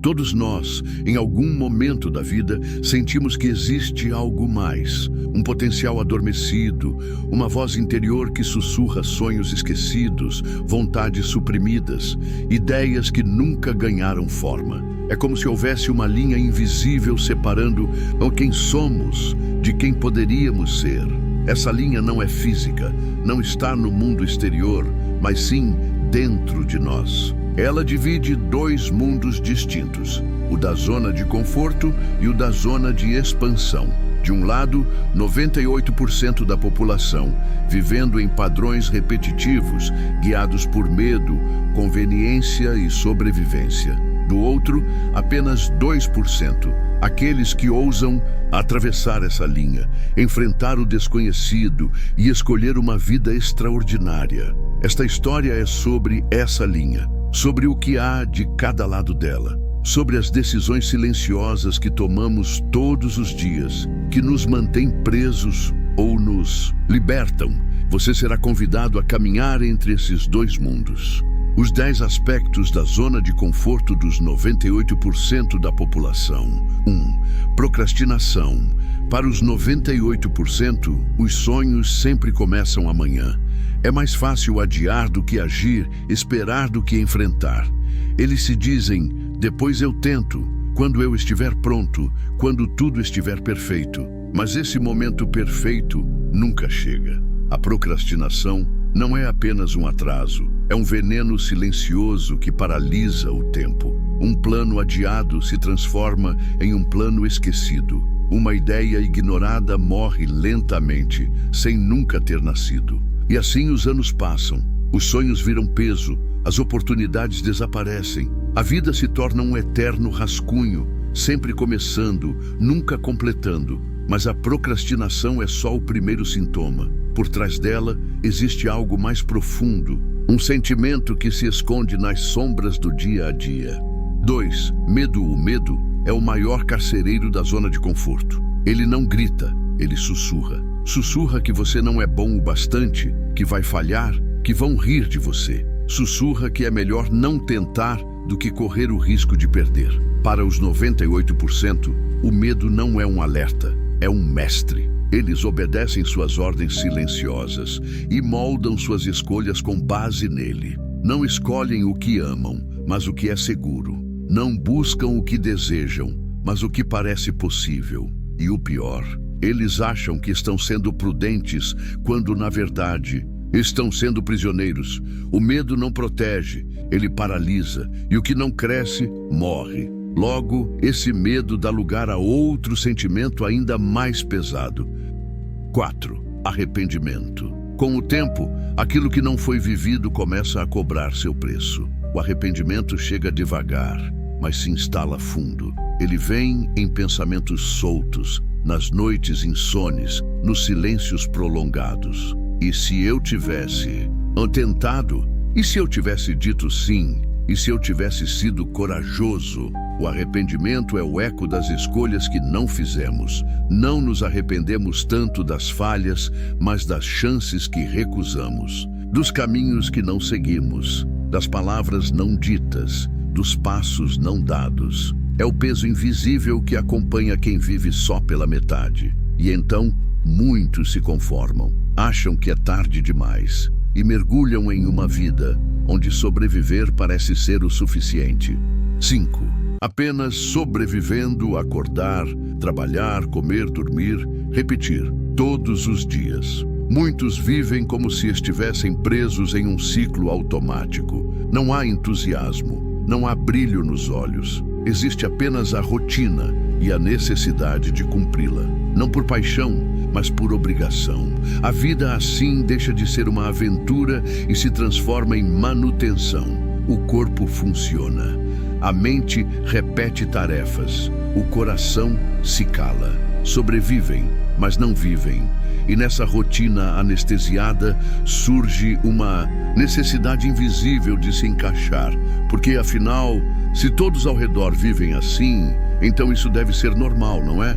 Todos nós, em algum momento da vida, sentimos que existe algo mais, um potencial adormecido, uma voz interior que sussurra sonhos esquecidos, vontades suprimidas, ideias que nunca ganharam forma. É como se houvesse uma linha invisível separando quem somos de quem poderíamos ser. Essa linha não é física, não está no mundo exterior, mas sim dentro de nós. Ela divide dois mundos distintos, o da zona de conforto e o da zona de expansão. De um lado, 98% da população, vivendo em padrões repetitivos, guiados por medo, conveniência e sobrevivência. Do outro, apenas 2%, aqueles que ousam atravessar essa linha, enfrentar o desconhecido e escolher uma vida extraordinária. Esta história é sobre essa linha, sobre o que há de cada lado dela, sobre as decisões silenciosas que tomamos todos os dias, que nos mantêm presos ou nos libertam. Você será convidado a caminhar entre esses dois mundos. Os 10 aspectos da zona de conforto dos 98% da população. 1. Procrastinação. Para os 98%, os sonhos sempre começam amanhã. É mais fácil adiar do que agir, esperar do que enfrentar. Eles se dizem, depois eu tento, quando eu estiver pronto, quando tudo estiver perfeito. Mas esse momento perfeito nunca chega. A procrastinação não é apenas um atraso, é um veneno silencioso que paralisa o tempo. Um plano adiado se transforma em um plano esquecido. Uma ideia ignorada morre lentamente, sem nunca ter nascido. E assim os anos passam, os sonhos viram peso, as oportunidades desaparecem. A vida se torna um eterno rascunho, sempre começando, nunca completando. Mas a procrastinação é só o primeiro sintoma. Por trás dela existe algo mais profundo, um sentimento que se esconde nas sombras do dia a dia. 2. Medo. O medo é o maior carcereiro da zona de conforto. Ele não grita, ele sussurra. Sussurra que você não é bom o bastante, que vai falhar, que vão rir de você. Sussurra que é melhor não tentar do que correr o risco de perder. Para os 98%, o medo não é um alerta, é um mestre. Eles obedecem suas ordens silenciosas e moldam suas escolhas com base nele. Não escolhem o que amam, mas o que é seguro. Não buscam o que desejam, mas o que parece possível. E o pior, eles acham que estão sendo prudentes, quando, na verdade, estão sendo prisioneiros. O medo não protege, ele paralisa, e o que não cresce, morre. Logo, esse medo dá lugar a outro sentimento ainda mais pesado. 4. Arrependimento. Com o tempo, aquilo que não foi vivido começa a cobrar seu preço. O arrependimento chega devagar, mas se instala fundo. Ele vem em pensamentos soltos, nas noites insones, nos silêncios prolongados. E se eu tivesse tentado? E se eu tivesse dito sim? E se eu tivesse sido corajoso? O arrependimento é o eco das escolhas que não fizemos. Não nos arrependemos tanto das falhas, mas das chances que recusamos, dos caminhos que não seguimos, das palavras não ditas, dos passos não dados. É o peso invisível que acompanha quem vive só pela metade. E então, muitos se conformam, acham que é tarde demais e mergulham em uma vida onde sobreviver parece ser o suficiente. 5. Apenas sobrevivendo, acordar, trabalhar, comer, dormir, repetir, todos os dias. Muitos vivem como se estivessem presos em um ciclo automático. Não há entusiasmo, não há brilho nos olhos. Existe apenas a rotina e a necessidade de cumpri-la. Não por paixão, mas por obrigação. A vida assim deixa de ser uma aventura e se transforma em manutenção. O corpo funciona. A mente repete tarefas. O coração se cala. Sobrevivem, mas não vivem. E nessa rotina anestesiada surge uma necessidade invisível de se encaixar. Porque, afinal, se todos ao redor vivem assim, então isso deve ser normal, não é?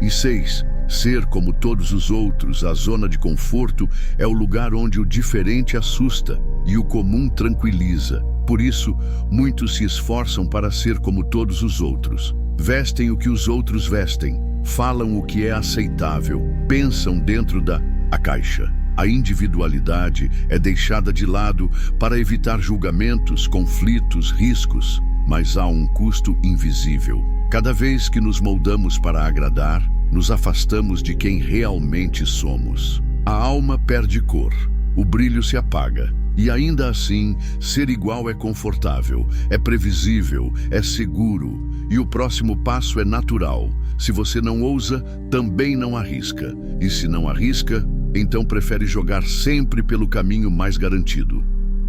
E 6. Ser como todos os outros, a zona de conforto, é o lugar onde o diferente assusta e o comum tranquiliza. Por isso, muitos se esforçam para ser como todos os outros. Vestem o que os outros vestem, falam o que é aceitável, pensam dentro da caixa. A individualidade é deixada de lado para evitar julgamentos, conflitos, riscos, mas há um custo invisível. Cada vez que nos moldamos para agradar, nos afastamos de quem realmente somos. A alma perde cor, o brilho se apaga. E ainda assim, ser igual é confortável, é previsível, é seguro. E o próximo passo é natural. Se você não ousa, também não arrisca. E se não arrisca, então prefere jogar sempre pelo caminho mais garantido.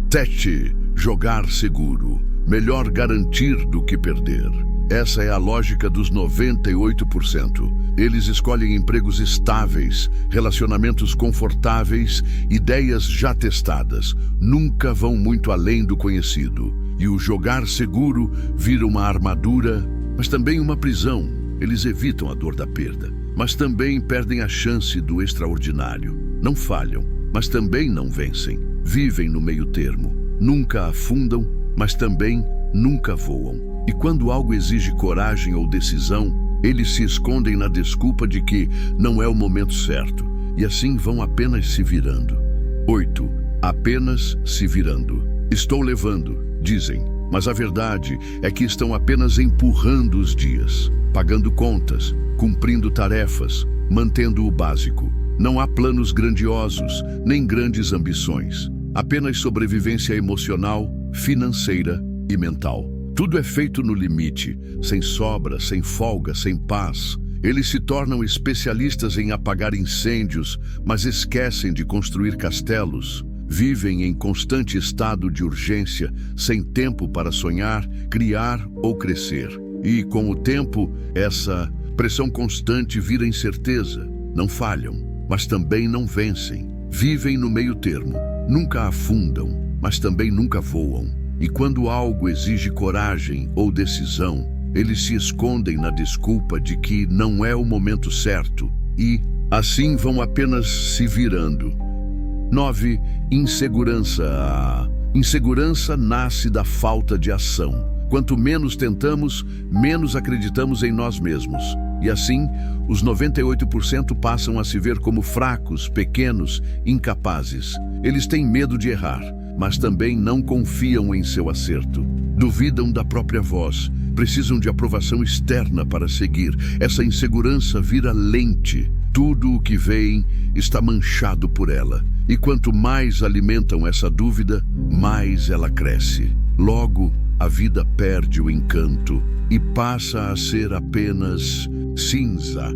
Teste, jogar seguro. Melhor garantir do que perder. Essa é a lógica dos 98%. Eles escolhem empregos estáveis, relacionamentos confortáveis, ideias já testadas. Nunca vão muito além do conhecido. E o jogar seguro vira uma armadura, mas também uma prisão. Eles evitam a dor da perda, mas também perdem a chance do extraordinário. Não falham, mas também não vencem. Vivem no meio termo. Nunca afundam, mas também nunca voam. E quando algo exige coragem ou decisão, eles se escondem na desculpa de que não é o momento certo, e assim vão apenas se virando. 8. Apenas se virando. Estou levando, dizem, mas a verdade é que estão apenas empurrando os dias, pagando contas, cumprindo tarefas, mantendo o básico. Não há planos grandiosos, nem grandes ambições. Apenas sobrevivência emocional, financeira e mental. Tudo é feito no limite, sem sobra, sem folga, sem paz. Eles se tornam especialistas em apagar incêndios, mas esquecem de construir castelos. Vivem em constante estado de urgência, sem tempo para sonhar, criar ou crescer. E, com o tempo, essa pressão constante vira incerteza. Não falham, mas também não vencem. Vivem no meio termo. Nunca afundam, mas também nunca voam. E quando algo exige coragem ou decisão, eles se escondem na desculpa de que não é o momento certo e, assim, vão apenas se virando. 9. Insegurança. A insegurança nasce da falta de ação. Quanto menos tentamos, menos acreditamos em nós mesmos. E assim, os 98% passam a se ver como fracos, pequenos, incapazes. Eles têm medo de errar, mas também não confiam em seu acerto. Duvidam da própria voz, precisam de aprovação externa para seguir. Essa insegurança vira lente. Tudo o que veem está manchado por ela. E quanto mais alimentam essa dúvida, mais ela cresce. Logo, a vida perde o encanto e passa a ser apenas cinza.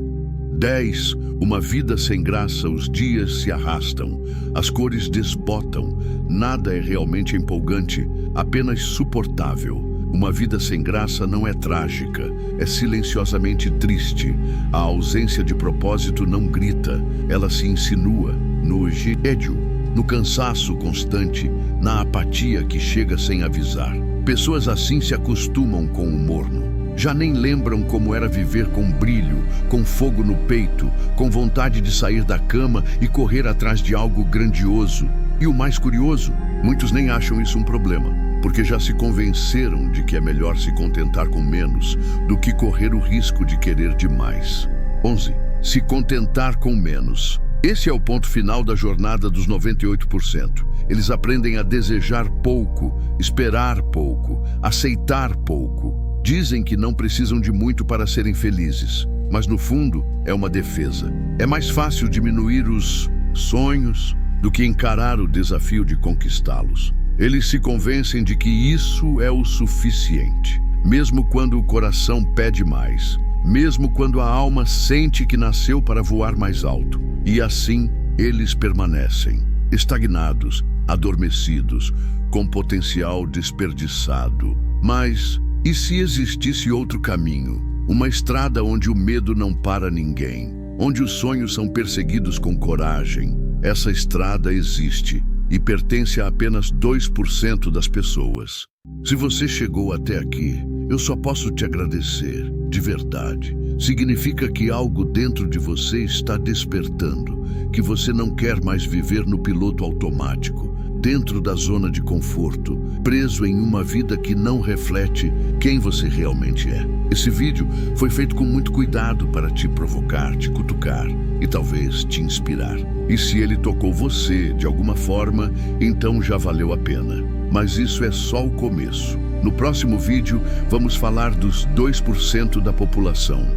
10. Uma vida sem graça, os dias se arrastam, as cores desbotam, nada é realmente empolgante, apenas suportável. Uma vida sem graça não é trágica, é silenciosamente triste. A ausência de propósito não grita, ela se insinua no tédio, no cansaço constante, na apatia que chega sem avisar. Pessoas assim se acostumam com o morno. Já nem lembram como era viver com brilho, com fogo no peito, com vontade de sair da cama e correr atrás de algo grandioso. E o mais curioso, muitos nem acham isso um problema, porque já se convenceram de que é melhor se contentar com menos do que correr o risco de querer demais. 11. Se contentar com menos. Esse é o ponto final da jornada dos 98%. Eles aprendem a desejar pouco, esperar pouco, aceitar pouco. Dizem que não precisam de muito para serem felizes, mas no fundo é uma defesa. É mais fácil diminuir os sonhos do que encarar o desafio de conquistá-los. Eles se convencem de que isso é o suficiente, mesmo quando o coração pede mais, mesmo quando a alma sente que nasceu para voar mais alto. E assim eles permanecem, estagnados, adormecidos, com potencial desperdiçado. Mas e se existisse outro caminho? Uma estrada onde o medo não para ninguém, onde os sonhos são perseguidos com coragem. Essa estrada existe e pertence a apenas 2% das pessoas. Se você chegou até aqui, eu só posso te agradecer, de verdade. significa que algo dentro de você está despertando, que você não quer mais viver no piloto automático, dentro da zona de conforto, preso em uma vida que não reflete quem você realmente é. Esse vídeo foi feito com muito cuidado para te provocar, te cutucar e talvez te inspirar. E se ele tocou você de alguma forma, então já valeu a pena. Mas isso é só o começo. No próximo vídeo, vamos falar dos 2% da população.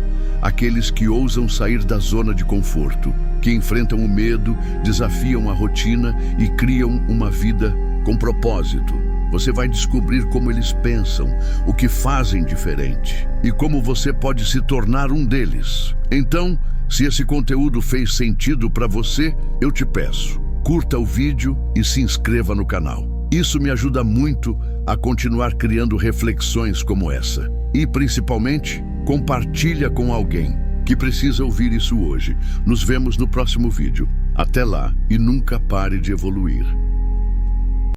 Aqueles que ousam sair da zona de conforto, que enfrentam o medo, desafiam a rotina e criam uma vida com propósito. Você vai descobrir como eles pensam, o que fazem diferente e como você pode se tornar um deles. Então, se esse conteúdo fez sentido para você, eu te peço, curta o vídeo e se inscreva no canal. Isso me ajuda muito a continuar criando reflexões como essa. E, principalmente, compartilha com alguém que precisa ouvir isso hoje. Nos vemos no próximo vídeo. Até lá e nunca pare de evoluir.